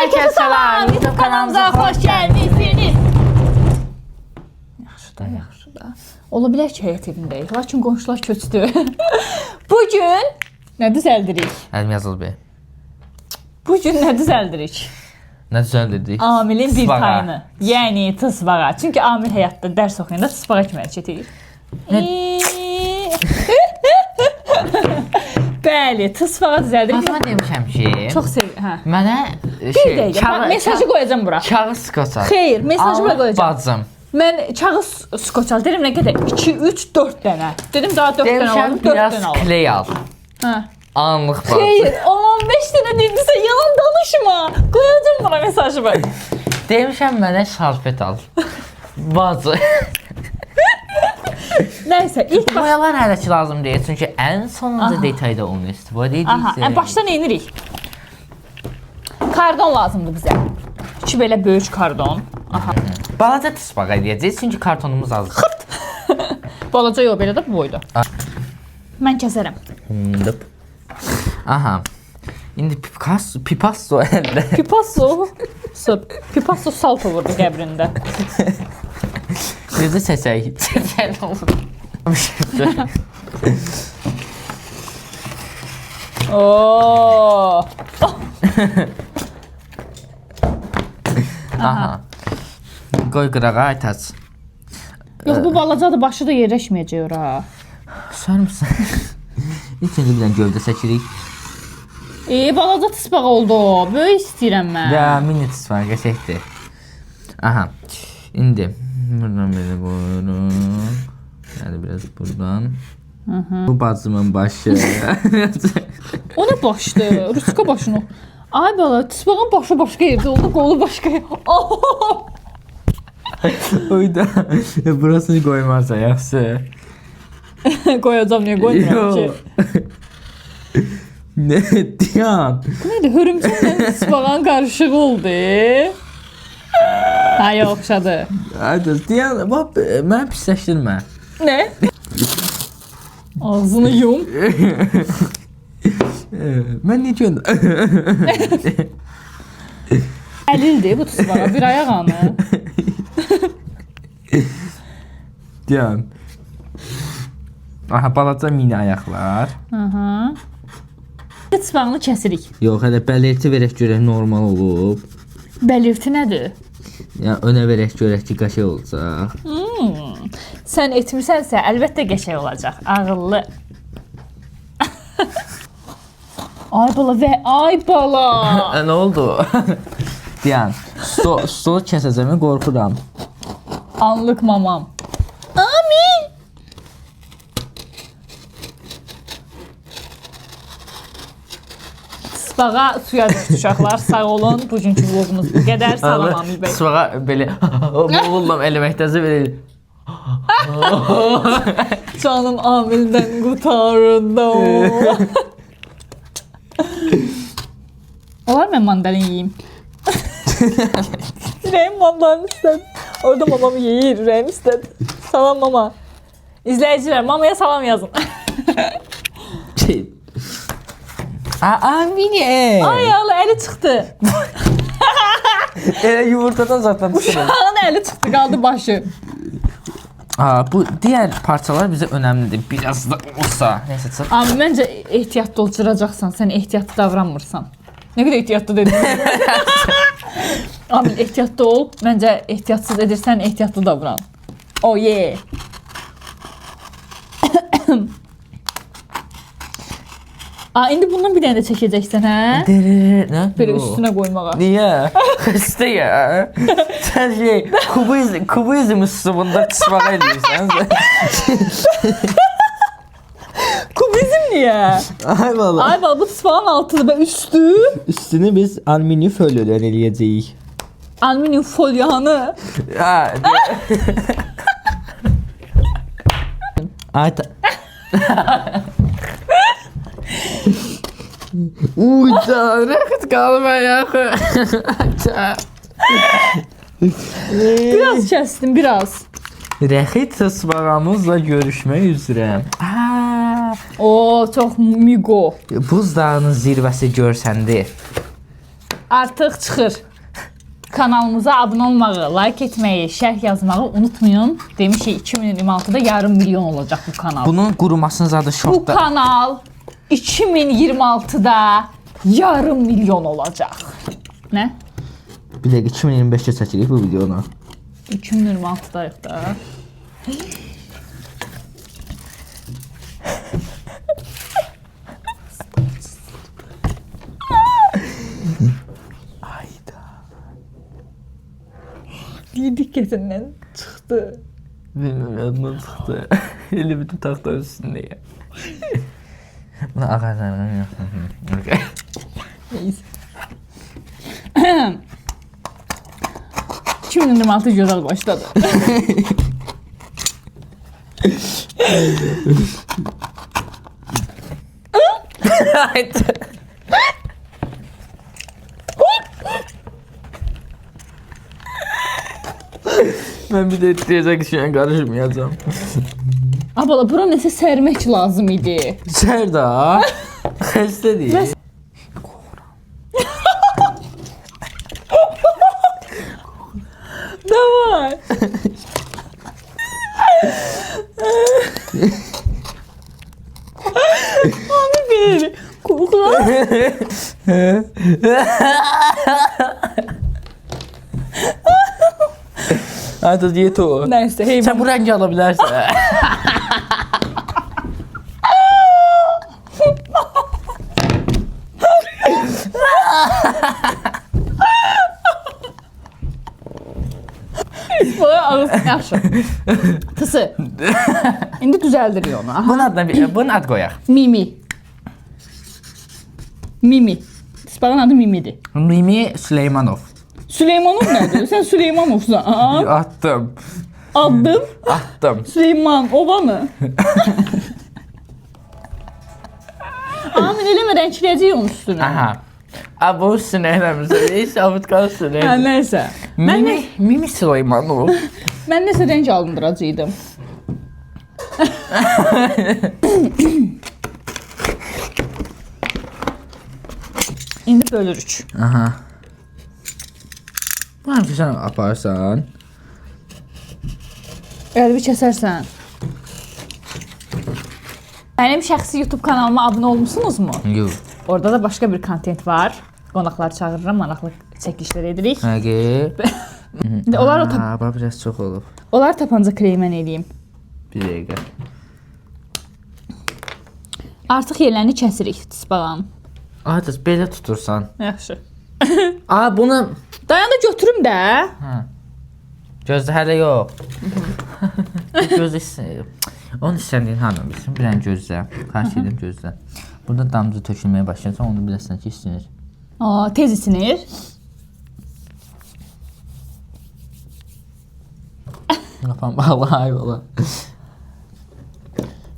Herkese selam. YouTube kanalımıza hoş geldiniz. Yaxşı da. Ola bilər ki, həyət evindəyik. Lakin qonşular köçdü. Bugün nə düzəldirik? Əlim yazılıb. Bugün nə düzəldirik? Nə düzəldirdik? Amilin bir Tısbağa. tayını. Yəni tısbağa. Çünki Amil həyatda dərs oxuyanda tısbağa kimi hərəkət edir. Bəli, tısbağa düzəldirik. Mən demişəm ki, Çox hə. mənə Bir dəqiqə, bax, mesajı qoyacağam bura. Kağız skoçal. Xeyr, mesajı bura qoyacağam. Bacım. Mən kağız skoçal dedim nə qədər? 2, 3, 4 dənə. Dedim daha 4 dənə Demişəm aldım, 4 biraz dənə aldım. kley al. Hə. Anlıq bacım. Xeyr, 15 dənə dedinsə yalan danışma. Qoyacağam buna mesajı bak. Demişəm mənə şarfet al. Bacı. Nəysə, ilk baş... Boyalar hələ ki lazım deyil. Çünki ən sonunda detayda onu istifadə edirik. Aha, başdan enirik. Kardon lazımdır bizə. 2 belə böyük kardon. Aha. Balaca tısbağa edəcəyik çünki kartonumuz azdır. Balaca yox, belə də bu boyda. Mən kəsərəm. Aha. İndi Picasso əldə. Picasso salto vurdu qəbrində. Gözü çəçək. Çəçək olur. Oo. Aha. Qoy qırağa aytaç. Yox, bu balacadır, başı da yerləşməyəcək ora. Sarmısan? İlk öncə bir dənə gövdə çəkirik. Balaca tısbağa oldu o. Böyük istəyirəm mən. Ya, mini tısbağa qəşəkdir. Aha. İndi buradan belə qoyurum. Yəni biraz buradan. Bu bacımın başı. O nə başdır? Ruska başını. Ay bala, tısbağın başı başqa yerdə oldu, qolu başqa yerdə. Oyda. Burasını qoymazsa yaxşı. Qoyacam, niyə qoymuram ki? Ne diyan? Bu nədir? Hörümçəklə tısbağın qarışığı oldu. Ha, yoxşadı. Hadi diyan, bax, mən pisləşdirmə. Nə? Ağzını yum. Mən ne diyorsun? Əlildir bu tısbağa, bir ayaq anı. Diyan. Aha, balaca mini ayaqlar. Aha. Tısbağını kəsirik. Yox, hələ bəlirti verək görək normal olub. Bəlirti nədir? Yəni önə verək görək ki, qəşəng olacaq. Sən etmirsənsə, əlbəttə qəşəng olacaq. Ağıllı. Ay bala və ay bala. Nə oldu? Diyan, stolu kəsəcəmi qorxuram. Anlıq mamam. Amin. Tısbağa suya düşdü uşaqlar. Sağ olun. Bugünkü vlogumuz bu qədər. Salam Amil bəy. Tısbağa belə boğuldum eləməkdəsi belə. Canım Amildən qurtardım. Olar mən mandalin yiyeyim. Ürəyim mandalin istədi. Orada mamam yeyir, ürəyim istədi. Salam mama. İzləyicilər, mamaya salam yazın. Mini. Ay Allah, əli çıxdı. Yumurtadan zaten düşürəm. Uşağın əli çıxdı, qaldı başı. Bu diğer parçalar bize önemlidir. Biraz da olsa. Neyse çık. Abi məncə ehtiyatlı ol, cıracaqsan. Sən ehtiyatlı davranmırsan. Nə qədər ehtiyatlı dedin? Abi ehtiyatlı ol. Məncə ehtiyatsız edirsən, ehtiyatlı davran. Oh yeah. İndi bundan bir dənə də çəkəcəksən, hə? Ne? Belə üstünə qoymağa. Niye? İşte ya. Sen kubizm üslubunda tısbağa ediyorsun. Kubizm niyə? Ay valla. Ay bala, bu tısbağın altıdır və üstü. Üstünü biz alüminyum folyodan eləyəcəyik. Alüminyum folyanı. Ay ta... Uyda, rəxət qalma yaxı. Biraz kəsdim, biraz. Rəxət tısbağamızla görüşmək üzrə. O, çox migo. Buz dağının zirvəsi görsəndi. artıq çıxır. Kanalımıza abunə olmağı, like etməyi, şərh yazmağı unutmayın. Demişik 2026-da yarım milyon olacaq bu kanal. Bunun qurumasının zadı Bu şokda. kanal 2026-da yarım milyon olacaq. Nə? Bir dəqiqə 2025-də çəkirik bu videonu. 2026-dayıq da. Ayda. Bir diqqətindən çıxdı. Bilmiyorum yadımdan çıxdı. Eli bütün taxta üstündeyim. Bunu ağaclarına yapalım. Neyse. 2026 gözəl başladı. Ben bir de etleyecek işine karışmayacağım. Abala bura nəsə sərmək lazım idi. Serda. Xəstə deyil. Davay. Abi bir kokla. Hadi diyet o. Nəysə, hey. Sen bu rengi alabilirsin. Baya ağız yaxşı. Tısı. İndi düzəldirik onu. Aha. Bunun ad koyaq. Mimi. Mimi. Sparın adı Mimi'dir. Mimi Süleymanov. Süleymanov nədir? Sən Süleymanovsan. Aa, Attım. addım Attım. Süleyman Ova mı? Amin eləmə rəngləyəcək onun üstünü. Aha. Abi bu üstüne eləmişsin. Hiç avutkan üstüne. Hə, nəysə. Mimi Süleymanov. Mən nəsə rəng alındıracaqdım. İndi bölürük. Aha. Bu həmişə sən aparsan. Qəlbi kəsərsən. Mənim şəxsi YouTube kanalıma abunə olmusunuzmu? Yox. Orada da başqa bir kontent var. Qonaqlar çağırıram, maraqlı çəkilişlər edirik. Həqiqi. İndi Bax biraz çox olub. onlar tapanca kreymən eləyim. Bir dəqiqə. Artıq yerlərini kəsirik tisbalan. Adız belə tutursan. Yaxşı. Aa bunu Dayan da götürüm də. hə. Gözdə hələ yox. Göz istəyir. Onu istədiyin hanım bilsin. Bir dənə gözlə. Xahiş edirəm gözlə. Burada damcı tökülməyə başlayacaq. Onu biləsən ki, isinir. Aa, tez isinir. Qapam bağlı ay ola.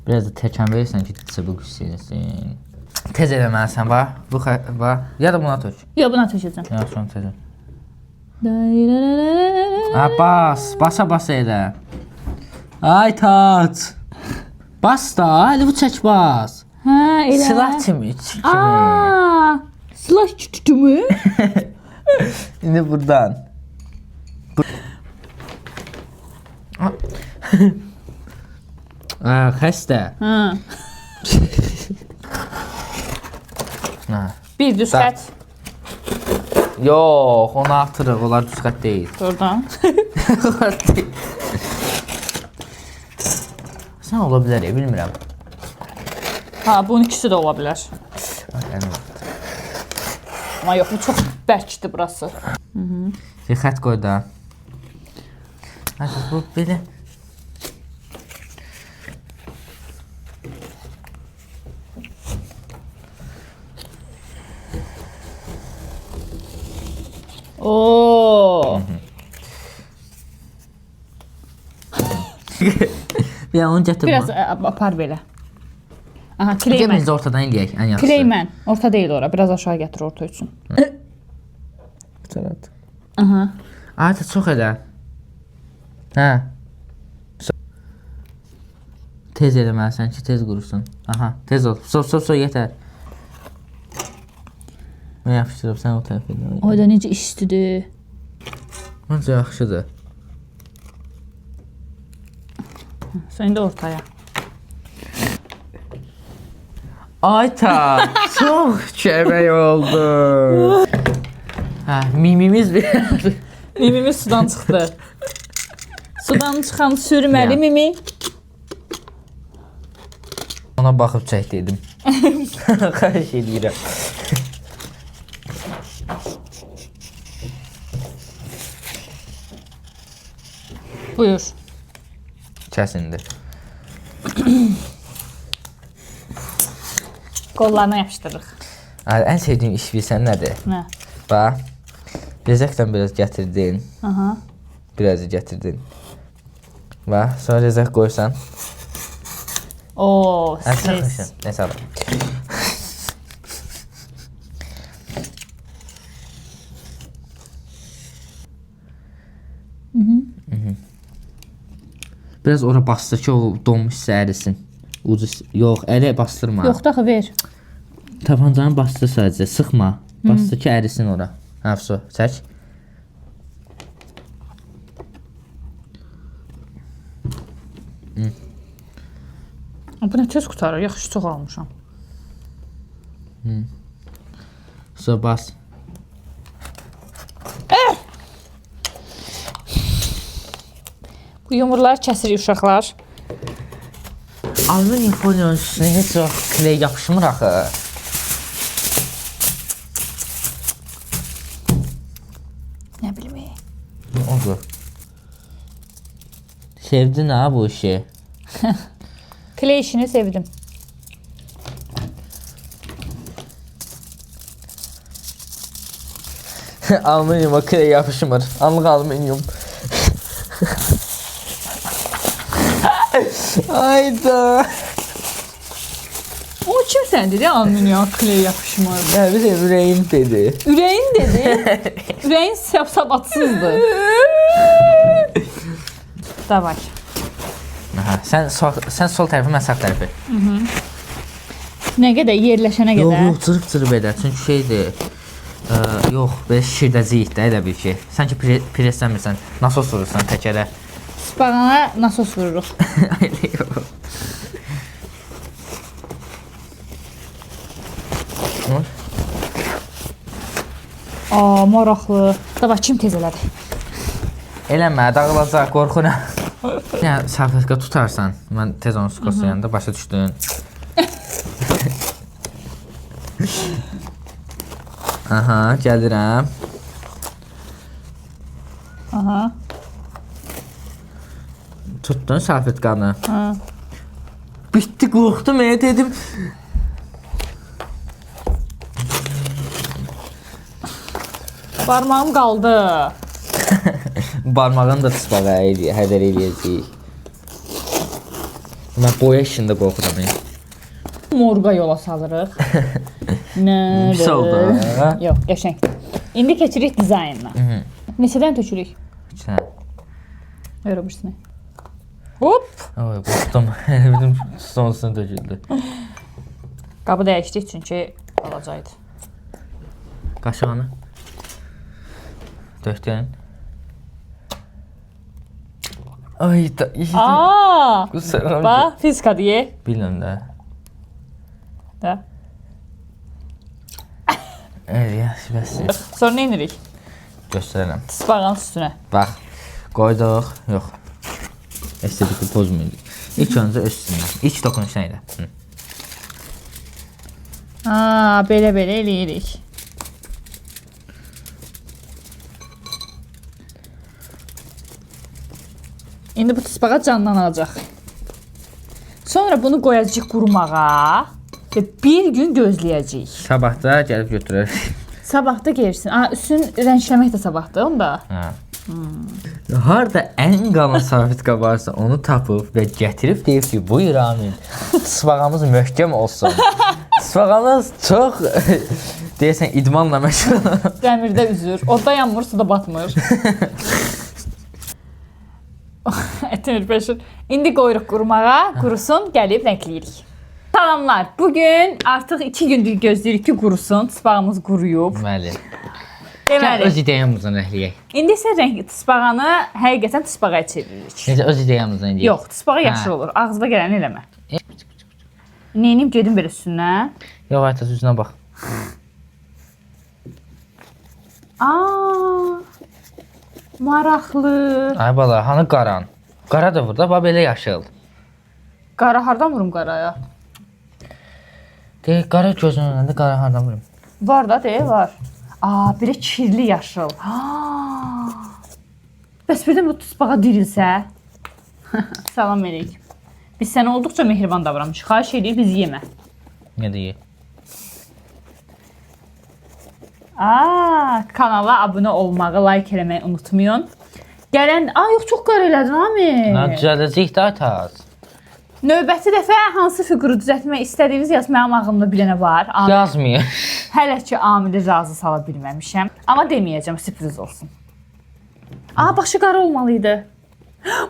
Biraz da təkan verirsən ki, çabuk isinsin. Tez eləməlisən, bax. Bu bax. Ya da buna tök. Yox, buna tökəcəm. Yaxşı, onu tez. Ha, basa elə. Ay tat. Bas da, elə bu çək bas. Hə, elə. Silah kimi. Aa, silah tutdu mu? İndi buradan. Xəstə. Hə. Ha. Bir düz xət. Yox, onu atırıq. Onlar düz xət deyil. Oradan. Onlar deyil. Sən ola bilər, bilmirəm. Ha, bunun ikisi də ola bilər. Yəni, Amma yox, bu çox bərkdir burası. bir xət qoy da. Hadi bu belə. Oo. Ya onu gətir. Biraz apar belə. Aha, Kleymen. Gəl biz də ortadan eləyək, ən yaxşısı. Kleymen. Orta deyil ora. Biraz aşağı gətir orta üçün. Çarat. Aha. Artıq çox elə. Hə. Tez eləməlisən ki, tez qurusun. Aha, tez ol. Sop, yetər. Mən yapışdırıb, sən o tərəfə elə. O da necə istidir. Məncə yaxşıdır. Sən də ortaya. Ayta, çox kömək oldu. Hə, mimimiz bir. Mimimiz sudan çıxdı. Sudan çıxan sürməli mimi. Ona baxıb çək dedim. Xahiş edirəm. Buyur. Kəsindi. Qollarına yapışdırırıq. Ən sevdiyim iş bilsən nədir? Nə? Bax, rezəkdən biraz gətirdin. Aha. Birazı gətirdin. Bax, sonra rezək qoysan. Oo, stres. Əsəxmişsin. Nəsə alım. Biraz ora bastır ki, o donmuş hissə ərisin. Ucu, yox, əli bastırma. Yox da axı ver. Tapancanı bastır sadəcə, sıxma. Bastır ki, ərisin ora. Hafso, çək. Bu nə tez qutarır? Yaxşı çox almışam. So bas. Bu yumurları kəsirik uşaqlar. Alüminium folyanın üstünə heç vaxt kley yapışmır axı. Nə bilim. Ne oldu? Sevdin ha bu işi. Kley işini sevdim. Alüminiuma kley yapışmır. Anlıq alüminium. Ayda. O kim sən dedi? Alüminium kley yapışmır. Ya bir de ürəyim dedi. Ürəyin dedi. Ürəyin sabatsızdır. Davay. Aha, sən sol tərəfi, mən sağ tərəfi. Nə qədər yerləşənə Yox, qədər. yox, cırıb elə. Çünki şeydir. Yox, belə şirdəcəyik də elə bir şey. Sanki presləmirsən, nasos vurursan təkərə. Spağana nasos vururuq. Elə yox. Aa, maraqlı. Davay, kim tez elədi? Eləmə, dağılacaq, qorxuram. Yəni, salfetka tutarsan, mən tez onu skoslayanda başa düşdün. Aha, gəlirəm. Aha. Tutdun salfetkanı. Ha. Bitdi, qorxdum, dedim. Barmağım qaldı. Barmağını da tısbağa hədər eləyəcəyik. Mən boya işində qorxuram. Morqa yola salırıq. Nə? Pis oldu. Yox, qəşəng. İndi keçirik dizaynına. Neçədən tökürük? İçinə. Ver o birisini. Hop! Oy, qorxdum. Bizim sonrasına döküldü. Qabı dəyişdik çünki alacaqdı. Qaşığını. Döktün. Ay da iyi. Aa! Qusarım. Bax, fizika deyə. Bilmirəm də. Da. Yaxşı, bəs. Sonra nə edirik? Göstərərəm. Tısbağanın üstünə. Bax, qoyduq. Yox. Estetik pozmuyor. İlk öncə üstündən. İlk dokunuş nə idi? Aa, belə-belə eləyirik. İndi bu tısbağa canlanacaq. Sonra bunu qoyacağıq qurumağa və bir gün gözləyəcəyik. Sabah da gəlib götürərək. Sabahda geyirsin. Üstün rəngləmək də sabahda onda. Hə. Harda ən qalın salfetka varsa onu tapıb və gətirib deyib ki, buyur amin. Tısbağamız möhkəm olsun. Tısbağamız çox deyəsən idmanla məşğul. Dəmirdə üzür. Orada yanmır, suda batmır. Ətimir Bəşir. İndi qoyuruq qurumağa, qurusun, gəlib rəngləyirik. Salamlar. Bugün artıq 2 gündür gözləyirik ki, qurusun. Tısbağımız quruyub. Bəli. Gəl Deməli, öz ideyamızdan əhliyək. indi isə rəng tısbağanı həqiqətən tısbağa çeviririk. Necə öz ideyamızdan eləyək? Yox, tısbağa yaşıl olur. Ağzına gələni eləmə. Neynim gedim belə üstündən? Yox, aytası üzünə bax. Aa, maraqlı. Ay bala, hanı qaran? Qara da burada, bax belə yaşıl. Qara hardan vurum qaraya? Deyək, qara gözünün önündə qara hardan vurum? Var da, var. Aa, belə kirli yaşıl. Aa. Bəs birdən bu tısbağa dirilsə? Salam eləyik. Biz sənə olduqca mehriban davranmışıq. Xahiş edir, bizi yemə. Nə deyək? Aa, kanala abunə olmağı, like eləməyi unutmayın. Gələn, yox çox qara elədin Amir. Düzəldəcək də aytaz. Növbəti dəfə hansı fiquru düzəltmək istədiyiniz yaz, mənim ağlımda bir dənə var. Yazmıyor. Hələ ki Amiri razı sala bilməmişəm. Amma deməyəcəm, sürpriz olsun. Başı qara olmalıydı.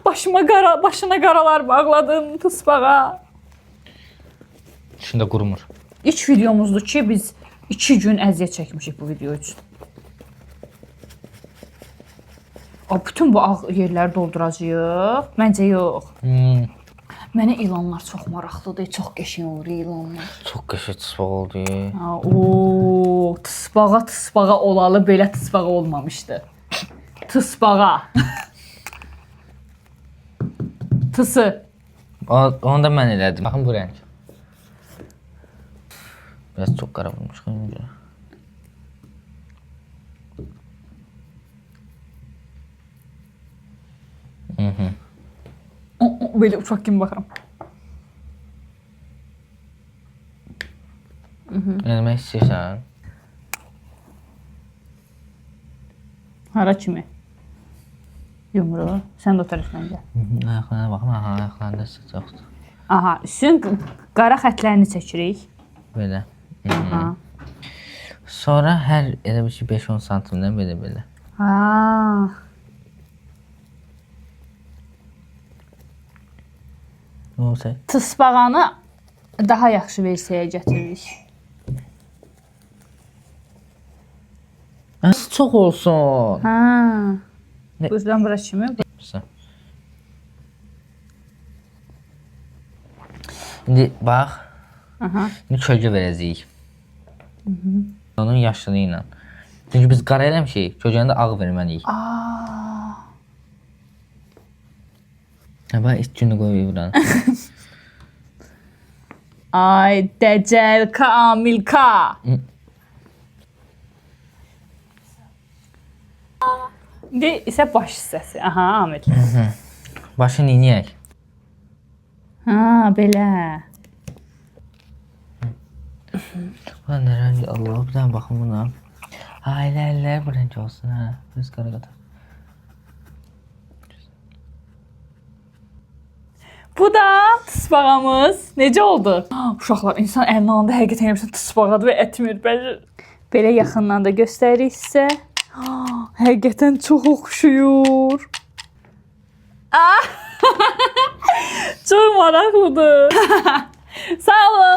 Başına qaralar bağladım tısbağa. İçində qurumur. İlk videomuzdur ki, biz 2 gün əziyyət çəkmişik bu video üçün. Bütün bu ağ yerləri dolduracağıq. Məncə yox. Mənə ilanlar çox maraqlıdır, çox qəşəng olur ilanlar. Çox qəşəng tısbaq oldu. Tısbağa olalı belə tısbağa olmamışdı. Tısbağa. Tısı. Onu da mən elədim. Baxın bu rəng. Biraz çox qara vurmuş. Belə uçaq kimi baxıram. Eləmək istəyirsən? Hara kimi? Yumruğu. Sən də o tərəfdən gəl. Ayaqlarına baxın, ayaqlarında sıx yoxdur. Aha, üstün qara xətlərini çəkirik. Belə. Aha. Sonra hər elə bir şey 5-10 santimdən belə. Nə olsa? Tısbağanı daha yaxşı versiyaya gətiririk. Çox olsun. Buradan bura kimi. İndi bax. Aha. İndi kölgə verəcəyik. Onun yaşılı ilə. Çünki biz qara eləmişik, kölgəni də ağ verməliyik. Bax, ilk günü qoyuyor buranı. Ay, Dəcəl Kamilka. İndi isə baş hissəsi. Aha, Amir. Başı neyniyək? Belə. Ulan nə rəngi Allah, bir dənə baxın buna. Elə bu rəng olsun, Biz qara qatar. Bu da tısbağamız. Necə oldu? Uşaqlar, insan əlini alanda həqiqətən eləmişsən tısbağadır və etmir. Belə yaxından da göstəririk sizə. Həqiqətən çox oxşuyur. Çox maraqlıdır. Sağ olun.